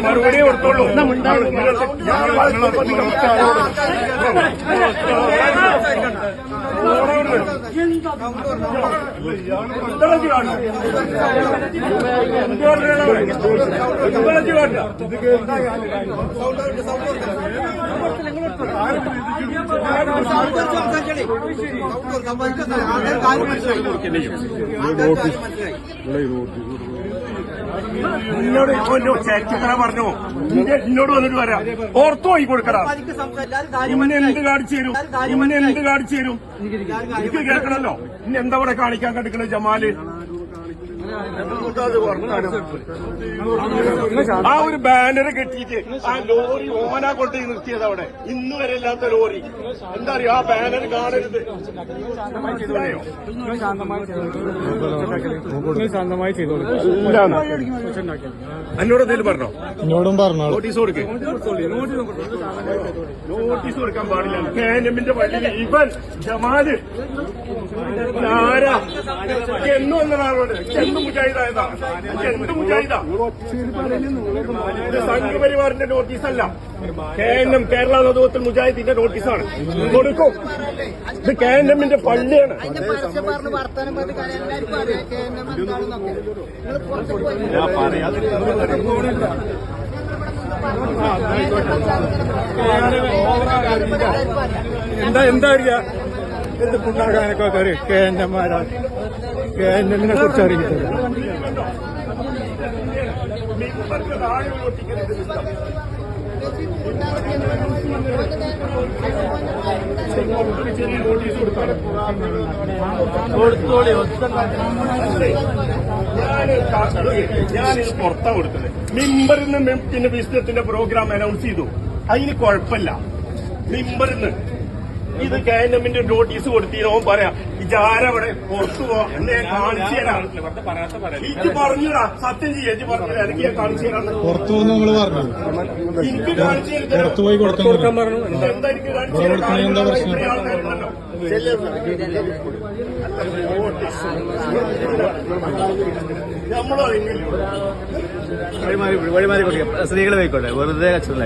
മറുപടി കൊടുത്തോളൂ. എന്നോട് ചേച്ചിക്കറ പറഞ്ഞു, എന്നോട് വന്നിട്ട് വരാം, ഓർത്തു പോയി കൊടുക്കടാ. ഇന്നെന്ത് കാണിച്ചു തരും, ഇന്നെന്ത് കാണിച്ചു തരും? എനിക്ക് കേൾക്കണല്ലോ. ഇന്ന് എന്താ ഇവിടെ കാണിക്കാൻ കണ്ടിക്കണത് ജമാല്? ആ ഒരു ബാനർ കെട്ടിയിട്ട് ആ ലോറി ഓമന കൊണ്ട് നിർത്തിയത് അവിടെ. ഇന്ന് വരെ ഇല്ലാത്ത ലോറി. എന്താ അറിയോ, ആ ബാനർ കാണരുത്. ശാന്തമായി ചെയ്തോളൂ. എന്നോട് എന്തെങ്കിലും പറഞ്ഞോ? എന്നോടും പറഞ്ഞു. നോട്ടീസ് കൊടുക്കേ. നോട്ടീസ് കൊടുക്കാൻ പാടില്ല. കേനമിന്റെ പള്ളിയിൽ ഇവൻ ജമാല് ആരാ എന്നു വന്നതാണോട്? എന്ത് മുജാഹിദായതാ? എന്ത് മുജാഹിദാ? ഇത് സംഘപരിവാറിന്റെ നോട്ടീസല്ല, KNM കേരള നേതൃത്വത്തിൽ മുജാഹിദിന്റെ നോട്ടീസാണ്. കൊടുക്കും. ഇത് KNMന്റെ പള്ളിയാണ്. എന്താ അറിയാ എന്ത് പുണ്ണാകാനൊക്കെ ഒരു KNMമാരാണ്. KNMനെ കുറിച്ച് അറിയിക്കുന്നത് ഞാനിത് പുറത്താ കൊടുത്തത്. മിമ്പറിൽ നിന്ന് പിന്നെ വിസ്തത്തിന്റെ പ്രോഗ്രാം അനൗൺസ് ചെയ്തു. അതിന് കുഴപ്പമില്ല. മിമ്പറിൽ നിന്ന് ഇത് KNMന്റെ നോട്ടീസ് കൊടുത്തിനോ പറയാ ഇജാരവിടെ പുറത്തു പോവാ എന്ന് ഞാൻ കാണിച്ചു തരാം. ഇത് പറഞ്ഞുടാ, സത്യം ചെയ്യാ. ഇത് പറഞ്ഞു എനിക്ക് ഞാൻ കാണിച്ചു തരാം. പുറത്തു പോകുന്ന നിങ്ങൾ പറഞ്ഞു. എനിക്ക് കാണിച്ചു പുറത്തു പോയി കൊടുക്കാൻ പറഞ്ഞു. എന്താ എനിക്ക് കാണിച്ചു തരാം? എന്താ പ്രശ്നം? വഴിമാറി കൊടുക്കാം. സ്ത്രീകൾ പോയിക്കോട്ടെ, വെറുതെ കച്ചവടം